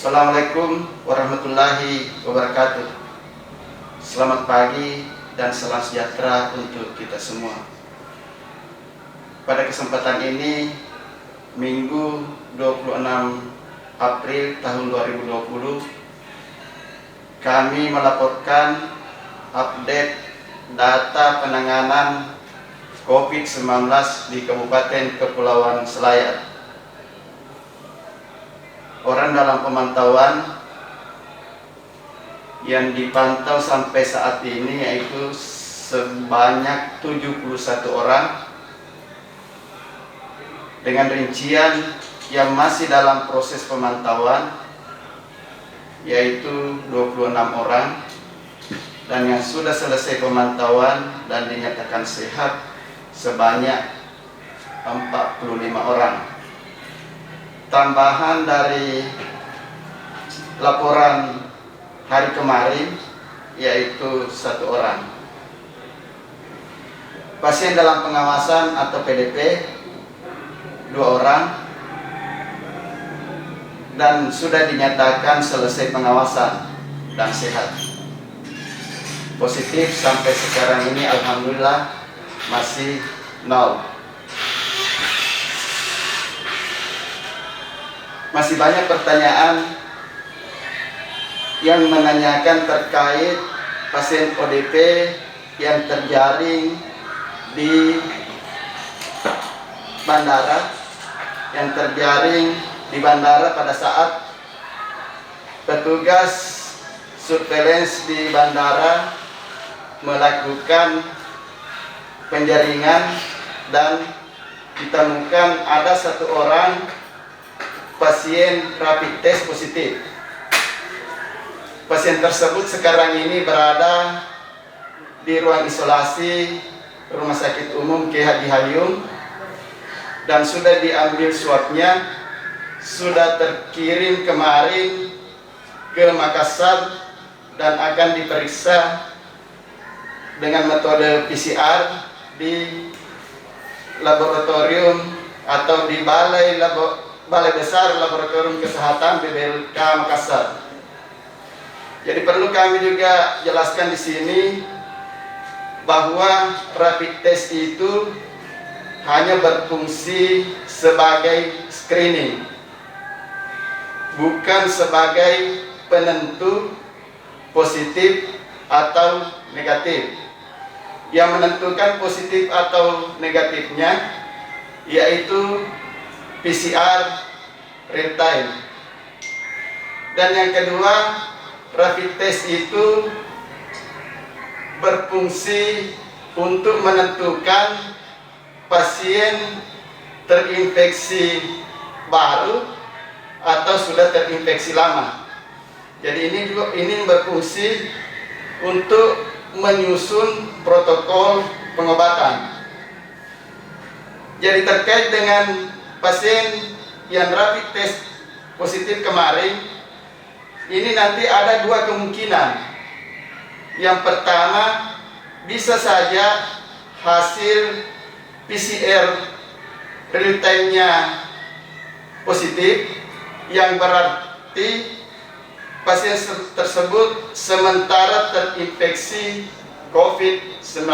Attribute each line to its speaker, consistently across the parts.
Speaker 1: Assalamualaikum warahmatullahi wabarakatuh. Selamat pagi dan salam sejahtera untuk kita semua. Pada kesempatan ini, Minggu 26 April tahun 2020, kami melaporkan update data penanganan COVID-19 di Kabupaten Kepulauan Selayar. Orang dalam pemantauan yang dipantau sampai saat ini yaitu sebanyak 71 orang, dengan rincian yang masih dalam proses pemantauan yaitu 26 orang, dan yang sudah selesai pemantauan dan dinyatakan sehat sebanyak 45 orang. Tambahan dari laporan hari kemarin yaitu 1 orang. Pasien dalam pengawasan atau PDP 2 orang, dan sudah dinyatakan selesai pengawasan dan sehat. Positif sampai sekarang ini alhamdulillah masih 0. Masih banyak pertanyaan yang menanyakan terkait pasien ODP yang terjaring di bandara, pada saat petugas surveillance di bandara melakukan penjaringan, dan ditemukan ada 1 orang pasien rapid test positif. Pasien tersebut sekarang ini berada di ruang isolasi Rumah Sakit Umum K. Haji Hayum, dan sudah diambil swabnya, sudah terkirim kemarin ke Makassar dan akan diperiksa dengan metode PCR di laboratorium atau di Balai Besar Laboratorium Kesehatan BBLK Makassar. Jadi perlu kami juga jelaskan di sini bahwa rapid test itu hanya berfungsi sebagai screening, bukan sebagai penentu positif atau negatif. Yang menentukan positif atau negatifnya yaitu PCR real time. Dan yang kedua, rapid test itu berfungsi untuk menentukan pasien terinfeksi baru atau sudah terinfeksi lama. Jadi ini berfungsi untuk menyusun protokol pengobatan. Jadi terkait dengan pasien yang rapid test positif kemarin, ini nanti ada 2 kemungkinan. Yang pertama, bisa saja hasil PCR real time-nya positif, yang berarti pasien tersebut sementara terinfeksi COVID-19.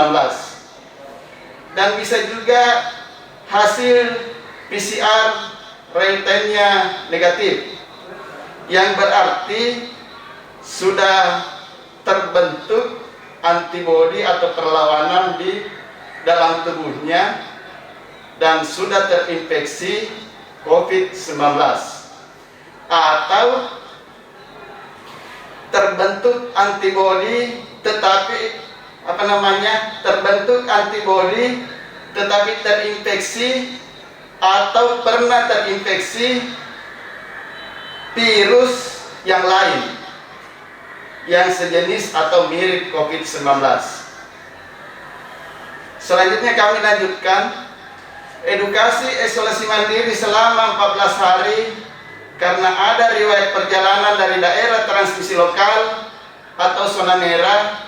Speaker 1: Dan bisa juga hasil PCR real time-nya negatif, yang berarti sudah terbentuk antibodi atau perlawanan di dalam tubuhnya dan sudah terinfeksi COVID-19, atau terbentuk antibodi tetapi terinfeksi atau pernah terinfeksi virus yang lain yang sejenis atau mirip COVID-19. Selanjutnya kami lanjutkan edukasi isolasi mandiri selama 14 hari karena ada riwayat perjalanan dari daerah transmisi lokal atau zona merah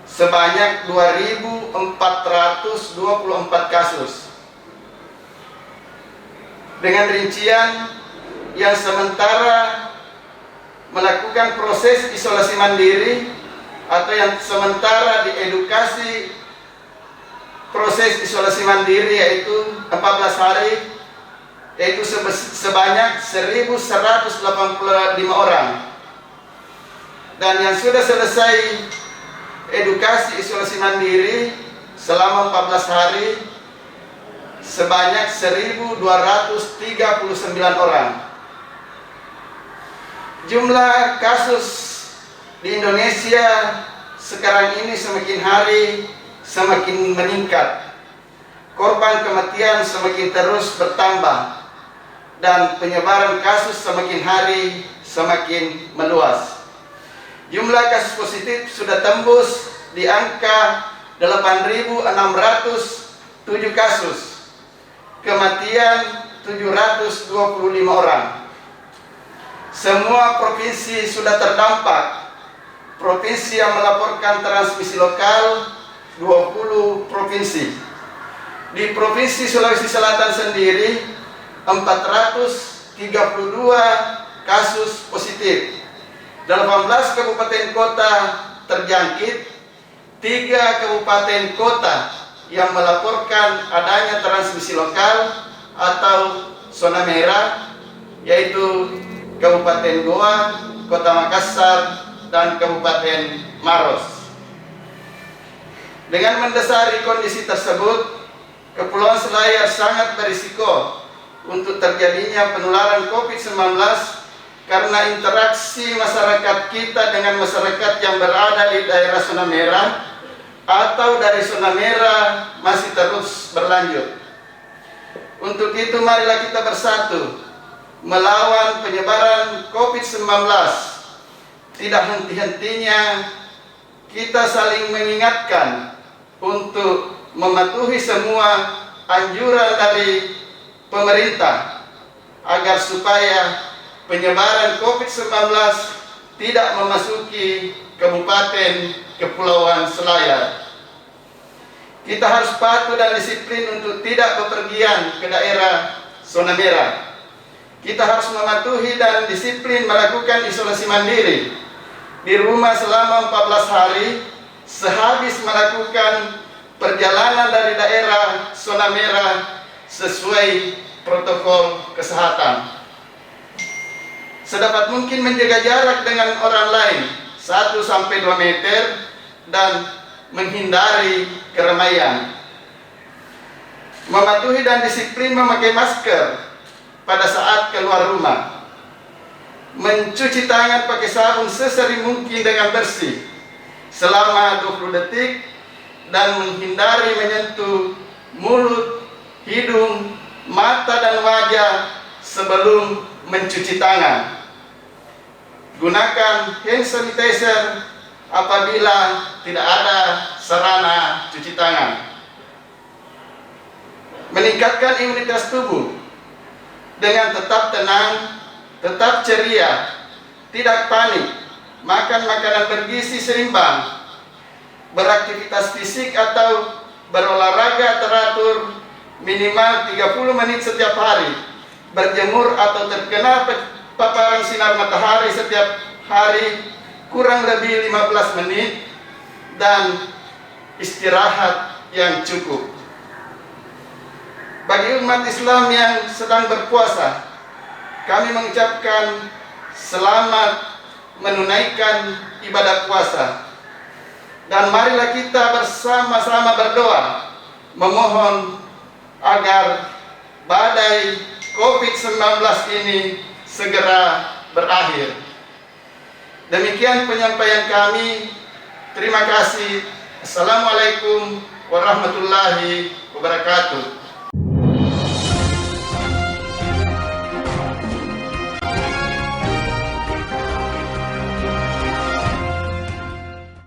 Speaker 1: sebanyak 2.424 kasus. Dengan rincian yang sementara melakukan proses isolasi mandiri atau yang sementara diedukasi proses isolasi mandiri yaitu 14 hari, yaitu sebanyak 1.185 orang. Dan yang sudah selesai edukasi isolasi mandiri selama 14 hari sebanyak 1.239 orang. Jumlah kasus di Indonesia sekarang ini semakin hari semakin meningkat. Korban kematian semakin terus bertambah dan penyebaran kasus semakin hari semakin meluas. Jumlah kasus positif sudah tembus di angka 8.607 kasus. Kematian 725 orang. Semua provinsi sudah terdampak. Provinsi yang melaporkan transmisi lokal 20 provinsi. Di Provinsi Sulawesi Selatan sendiri 432 kasus positif. 18 kabupaten kota terjangkit, 3 kabupaten kota yang melaporkan adanya transmisi lokal atau zona merah, yaitu Kabupaten Goa, Kota Makassar, dan Kabupaten Maros. Dengan mendasari kondisi tersebut, Kepulauan Selayar sangat berisiko untuk terjadinya penularan COVID-19 karena interaksi masyarakat kita dengan masyarakat yang berada di daerah zona merah atau dari zona merah masih terus berlanjut. Untuk itu marilah kita bersatu melawan penyebaran COVID-19. Tidak henti-hentinya kita saling mengingatkan untuk mematuhi semua anjuran dari pemerintah agar supaya penyebaran COVID-19 tidak memasuki Kabupaten Kepulauan Selayar. Kita harus patuh dan disiplin untuk tidak bepergian ke daerah zona merah. Kita harus mematuhi dan disiplin melakukan isolasi mandiri di rumah selama 14 hari sehabis melakukan perjalanan dari daerah zona merah sesuai protokol kesehatan. Sedapat mungkin menjaga jarak dengan orang lain 1-2 meter dan menghindari keramaian. Mematuhi dan disiplin memakai masker pada saat keluar rumah. Mencuci tangan pakai sabun sesering mungkin dengan bersih selama 20 detik dan menghindari menyentuh mulut, hidung, mata dan wajah sebelum mencuci tangan. Gunakan hand sanitizer apabila tidak ada sarana cuci tangan. Meningkatkan imunitas tubuh dengan tetap tenang, tetap ceria, tidak panik, makan makanan bergizi seimbang, beraktivitas fisik atau berolahraga teratur minimal 30 menit setiap hari, berjemur atau terkena paparan sinar matahari setiap hari kurang lebih 15 menit, dan istirahat yang cukup. Bagi umat Islam yang sedang berpuasa, kami mengucapkan selamat menunaikan ibadah puasa. Dan marilah kita bersama-sama berdoa memohon agar badai COVID-19 ini segera berakhir. Demikian penyampaian kami. Terima kasih. Assalamualaikum warahmatullahi wabarakatuh.